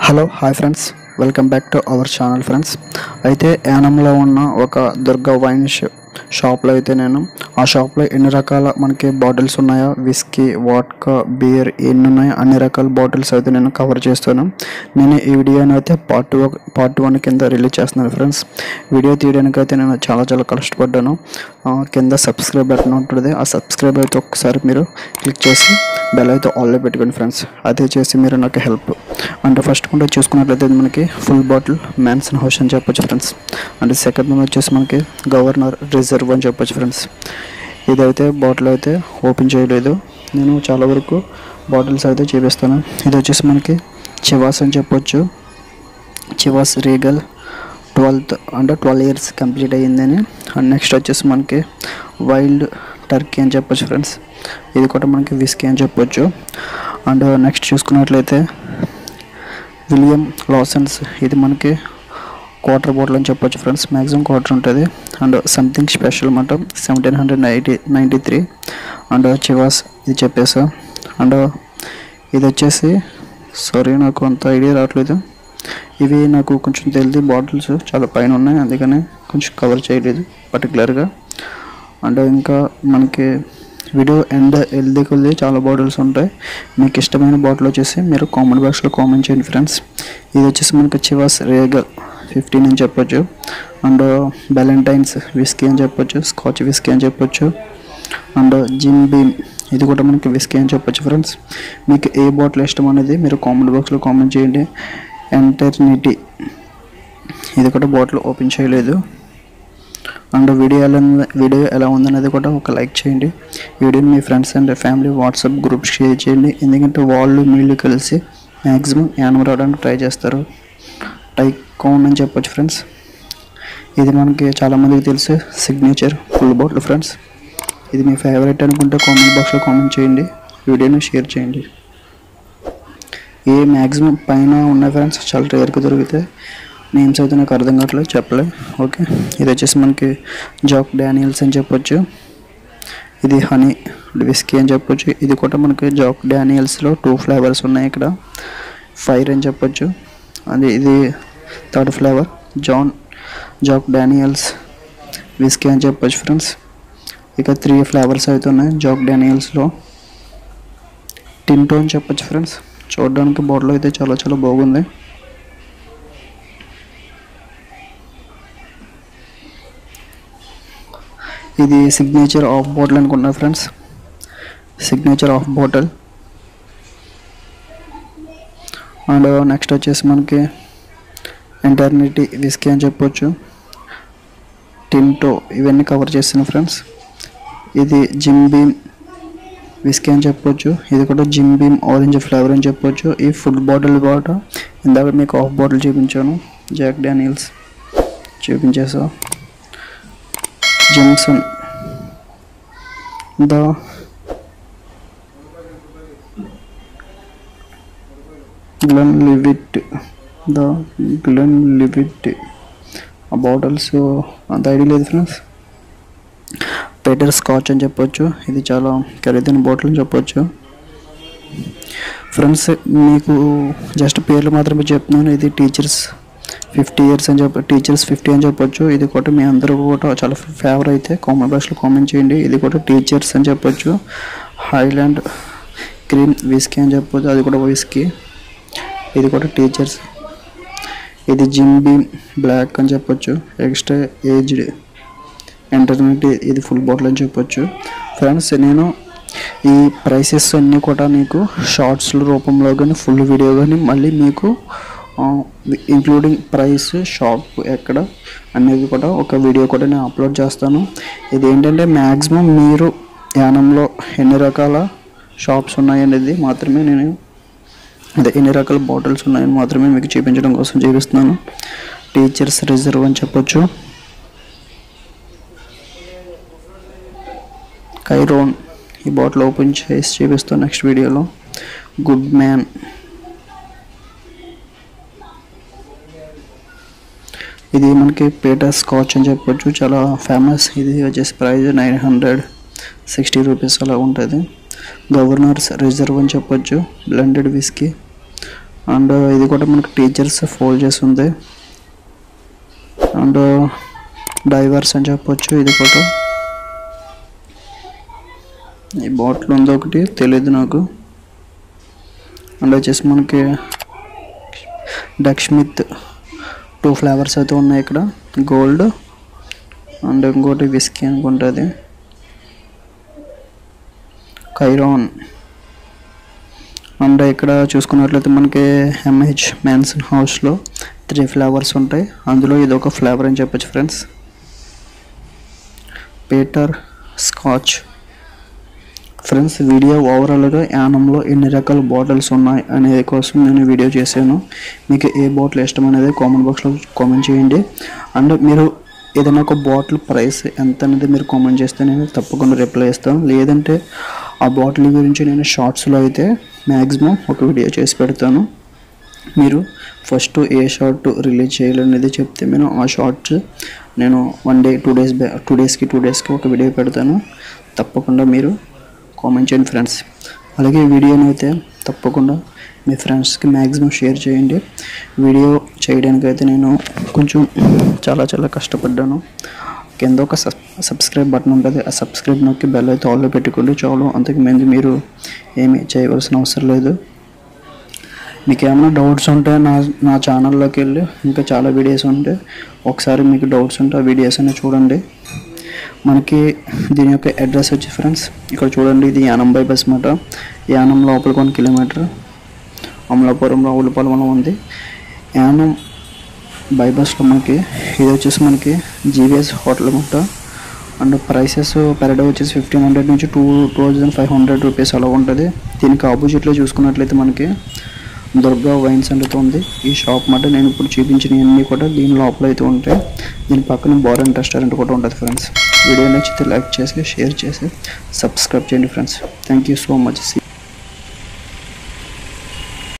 Hello hi friends, welcome back to our channel friends. అయితే యానంలో ఉన్న ఒక దుర్గా వైన్ షాప్లో అయితే నేను ఆ షాప్లో ఎన్ని రకాల మనకి బాటిల్స్ ఉన్నాయో, విస్కీ, వాడ్కా, బీర్ ఎన్ని ఉన్నాయో అన్ని రకాల బాటిల్స్ అయితే నేను కవర్ చేస్తాను. నేను ఈ వీడియోని అయితే పార్ట్ 1 కింద రిలీజ్ చేస్తున్నాను ఫ్రెండ్స్. వీడియో తీయడానికి అయితే నేను చాలా కష్టపడ్డాను. కింద సబ్స్క్రైబ్ బటన్ ఉంటుంది, ఆ సబ్స్క్రైబ్ అయితే ఒక్కసారి మీరు క్లిక్ చేసి బెల్ అయితే ఆల్లో పెట్టుకోండి ఫ్రెండ్స్. అదే చేసి మీరు నాకు హెల్ప్ అంటే ఫస్ట్ కూడా చూసుకున్నట్లయితే మనకి ఫుల్ బాటిల్ మ్యాన్సన్ హౌస్ అని చెప్పొచ్చు ఫ్రెండ్స్. అంటే సెకండ్ వన్ వచ్చేసి మనకి గవర్నర్ రిజర్వ్ అని చెప్పొచ్చు ఫ్రెండ్స్. ఇదైతే బాటిల్ అయితే ఓపెన్ చేయలేదు, నేను చాలా వరకు బాటిల్స్ అయితే చూపిస్తాను. ఇది వచ్చేసి మనకి చివాస్ అని చెప్పొచ్చు. చివాస్ రీగల్ 12 ఇయర్స్ కంప్లీట్ అయ్యిందని. అండ్ నెక్స్ట్ వచ్చేసి మనకి వైల్డ్ టర్కీ అని చెప్పొచ్చు ఫ్రెండ్స్. ఇది కూడా మనకి విస్కీ అని చెప్పొచ్చు. అండ్ నెక్స్ట్ చూసుకున్నట్లయితే విలియం లాసన్స్, ఇది మనకి క్వార్టర్ బాటిల్ అని చెప్పొచ్చు ఫ్రెండ్స్. మ్యాక్సిమం క్వార్టర్ ఉంటుంది. అండ్ సంథింగ్ స్పెషల్ అన్నమాట 1793. అండ్ చివాస్ ఇది చెప్పేసా. అండ్ ఇది వచ్చేసి నాకు అంత ఐడియా రావట్లేదు. ఇవి నాకు కొంచెం తెలియదు, బాటిల్స్ చాలా పైన ఉన్నాయి అందుకని కొంచెం కవర్ చేయలేదు పర్టికులర్గా. అండ్ ఇంకా మనకి వీడియో హెల్దీ కొద్ది చాలా బాటిల్స్ ఉంటాయి. మీకు ఇష్టమైన బాటిల్ వచ్చేసి మీరు కామెంట్ బాక్స్లో కామెంట్ చేయండి ఫ్రెండ్స్. ఇది వచ్చేసి మనకి చివాస్ రీగల్ 15 అని చెప్పొచ్చు. అండ్ వ్యాలంటైన్స్ విస్కీ అని చెప్పొచ్చు, స్కాచ్ విస్కీ అని చెప్పొచ్చు. అండ్ జిమ్ బీమ్, ఇది కూడా మనకి విస్కీ అని చెప్పొచ్చు ఫ్రెండ్స్. మీకు ఏ బాటిల్ ఇష్టం అనేది మీరు కామెంట్ బాక్స్లో కామెంట్ చేయండి. ఎంటర్నిటీ, ఇది కూడా బాటిల్ ఓపెన్ చేయలేదు. అండ్ వీడియో ఎలా ఉందనేది కూడా ఒక లైక్ చేయండి. వీడియోని మీ friends and family WhatsApp group share చేయండి. ఎందుకంటే వీళ్ళు కలిసి మ్యాక్సిమం యానం రావడానికి ట్రై చేస్తారు. టైకాన్ అని చెప్పొచ్చు ఫ్రెండ్స్. ఇది మనకి చాలామందికి తెలుసు సిగ్నేచర్ ఫుల్ బాటిల్ ఫ్రెండ్స్. ఇది మీ ఫేవరెట్ అనుకుంటే కామెంట్ బాక్స్లో కామెంట్ చేయండి, వీడియోని షేర్ చేయండి. ఏ మ్యాక్సిమం పైన ఉన్నాయి ఫ్రెండ్స్, చాలా రేర్గా దొరుకుతాయి. నేమ్స్ అయితే నాకు అర్థం కావట్లేదు, చెప్పలే. ఓకే, ఇది వచ్చేసి మనకి జాక్ డానియల్స్ అని చెప్పొచ్చు. ఇది హనీ విస్కీ అని చెప్పొచ్చు. ఇది కూడా మనకి జాక్ డానియల్స్లో 2 ఫ్లేవర్స్ ఉన్నాయి. ఇక్కడ ఫైర్ అని చెప్పొచ్చు. ఇది third flavour Jack Daniels whisky అని చెప్పొచ్చు ఫ్రెండ్స్. ఇక 3 ఫ్లేవర్స్ అయితే ఉన్నాయి జాక్ డానియల్స్లో. టింటో అని చెప్పొచ్చు ఫ్రెండ్స్. చూడడానికి బాటిల్ అయితే చాలా బాగుంది. ఇది సిగ్నేచర్ ఆఫ్ బాటిల్ అనుకున్నా friends, signature of bottle. And next వచ్చేసి మనకి ఎంటర్నిటీ విస్కీ అని చెప్పొచ్చు. టింటో, ఇవన్నీ కవర్ చేస్తాను ఫ్రెండ్స్. ఇది జిమ్ బీమ్ విస్కీ అని చెప్పొచ్చు. ఇది కూడా జిమ్ బీమ్ ఆరెంజ్ ఫ్లేవర్ అని చెప్పొచ్చు. ఈ ఫుడ్ బాటిల్ కూడా ఇందాక మీకు ఆఫ్ బాటిల్ చూపించాను, జాక్ డానియల్స్ చూపించేసా. జెమ్సన్ ద గ్లెన్లివిట్ ఆ బాటిల్స్ అంత ఐడియా లేదు ఫ్రెండ్స్. పీటర్ స్కాచ్ అని చెప్పొచ్చు. ఇది చాలా ఖరీదైన బాటిల్ అని చెప్పొచ్చు ఫ్రెండ్స్. మీకు జస్ట్ పేర్లు మాత్రమే చెప్తున్నాను. ఇది టీచర్స్ 50 అని చెప్పొచ్చు. ఇది కూడా మీ అందరూ కూడా చాలా ఫేవర్ అయితే కామెంట్ బాక్స్లో కామెంట్ చేయండి. ఇది కూడా టీచర్స్ అని చెప్పొచ్చు. హైలాండ్ క్రీమ్ విస్కీ అని చెప్పొచ్చు, అది కూడా విస్కీ. ఇది కూడా టీచర్స్. ఇది జిమ్ బీమ్ బ్లాక్ అని చెప్పొచ్చు. ఎక్స్ట్రా ఏజ్డ్ ఎంటర్నిటీ, ఇది ఫుల్ బాటిల్ అని చెప్పొచ్చు ఫ్రెండ్స్. నేను ఈ ప్రైసెస్ అన్నీ కూడా మీకు షార్ట్స్ రూపంలో కానీ ఫుల్ వీడియో కానీ మళ్ళీ మీకు ఇంక్లూడింగ్ ప్రైస్, షాప్ ఎక్కడ అనేది కూడా ఒక వీడియో కూడా నేను అప్లోడ్ చేస్తాను. ఇది ఏంటంటే మ్యాక్సిమం మీరు యానంలో ఎన్ని రకాల షాప్స్ ఉన్నాయనేది మాత్రమే నేను ఎన్ని రకాల బాటిల్స్ ఉన్నాయని మాత్రమే మీకు చూపించడం కోసం చూపిస్తున్నాను. టీచర్స్ రిజర్వ్ అని చెప్పొచ్చు. కైరోన్, ఈ బాటిల్ ఓపెన్ చేసి చూపిస్తాను నెక్స్ట్ వీడియోలో. గుడ్ మ్యాన్, ఇది మనకి పీటర్ స్కాచ్ అని చెప్పొచ్చు, చాలా ఫేమస్. ఇది వచ్చేసి ప్రైస్ 960 రూపీస్ అలా ఉంటుంది. గవర్నర్స్ రిజర్వ్ అని చెప్పొచ్చు, బ్లెండెడ్ విస్కీ. అండ్ ఇది కూడా మనకి టీచర్స్ ఫోల్డ్ చేసి ఉంది. అండ్ డైవర్స్ అని చెప్పొచ్చు. ఇది కూడా ఈ బాటిల్ ఉంది ఒకటి, తెలియదు నాకు. అండ్ వచ్చేసి మనకి డక్స్మిత్ 2 ఫ్లేవర్స్ అయితే ఉన్నాయి ఇక్కడ, గోల్డ్ అండ్ ఇంకోటి విస్కీ అనుకుంటుంది, కైరాన్. అండ్ ఇక్కడ చూసుకున్నట్లయితే మనకి ఎంహెచ్ మ్యాన్సన్ హౌస్లో 3 ఫ్లేవర్స్ ఉంటాయి, అందులో ఇది ఒక ఫ్లేవర్ అని చెప్పొచ్చు friends. Peter scotch. Friends, video ఓవరాల్గా యానంలో ఎన్ని రకాల బాటిల్స్ ఉన్నాయి అనేది కోసం నేను వీడియో చేశాను. మీకు ఏ బాటిల్ ఇష్టం అనేది కామెంట్ బాక్స్లో కామెంట్ చేయండి. అండ్ మీరు ఏదైనా ఒక బాటిల్ ప్రైస్ ఎంత అనేది మీరు కామెంట్ చేస్తే నేను తప్పకుండా రిప్లై ఇస్తాను. లేదంటే ఆ బాటిల్ గురించి నేను షార్ట్స్లో అయితే మ్యాక్సిమం ఒక వీడియో చేసి పెడతాను. మీరు ఫస్ట్ ఏ షార్ట్ రిలీజ్ చేయాలనేది చెప్తే నేను ఆ షార్ట్స్ నేను 1 డే 2 డేస్కి ఒక వీడియో పెడతాను. తప్పకుండా మీరు కామెంట్ చేయండి ఫ్రెండ్స్. అలాగే వీడియోని అయితే తప్పకుండా మీ ఫ్రెండ్స్కి మ్యాక్సిమం షేర్ చేయండి. వీడియో చేయడానికి అయితే నేను కొంచెం చాలా కష్టపడ్డాను. కింద ఒక సబ్స్క్రైబ్ బటన్ ఉంటుంది, ఆ సబ్స్క్రైబ్ నొక్కి బెల్ అయితే ఆల్లో పెట్టుకోండి చాలు. అంతకుమించి మీరు ఏమీ చేయవలసిన అవసరం లేదు. మీకు ఏమైనా డౌట్స్ ఉంటే నా ఛానల్లోకి వెళ్ళి ఇంకా చాలా వీడియోస్ ఉంటాయి, ఒకసారి మీకు డౌట్స్ ఉంటే ఆ వీడియోస్ అన్నీ చూడండి. మనకి దీని యొక్క అడ్రస్ వచ్చి ఫ్రెండ్స్ ఇక్కడ చూడండి, ఇది యానం బైపాస్ మాట. యానం లోపలికి 1 కిలోమీటర్, అమలాపురం రావులపాలెంలో ఉంది. యానం బైపాస్లో మనకి ఇది వచ్చేసి మనకి జీవీఎస్ హోటల్ మాట. అండ్ ప్రైసెస్ పర్ డే వచ్చేసి 1500 నుంచి 2500 రూపీస్ అలా ఉంటుంది. దీనికి ఆపోజిట్లో చూసుకున్నట్లయితే మనకి దుర్గా వైన్స్ అనేది ఉంది. ఈ షాప్ మాట నేను ఇప్పుడు చూపించినవన్నీ కూడా దీని లోపల అయితే ఉంటాయి. దీని పక్కన బార్ అండ్ రెస్టారెంట్ కూడా ఉంటుంది ఫ్రెండ్స్. వీడియో నచ్చితే లైక్ చేసి షేర్ చేసి సబ్స్క్రైబ్ చేయండి friends. Thank you so much.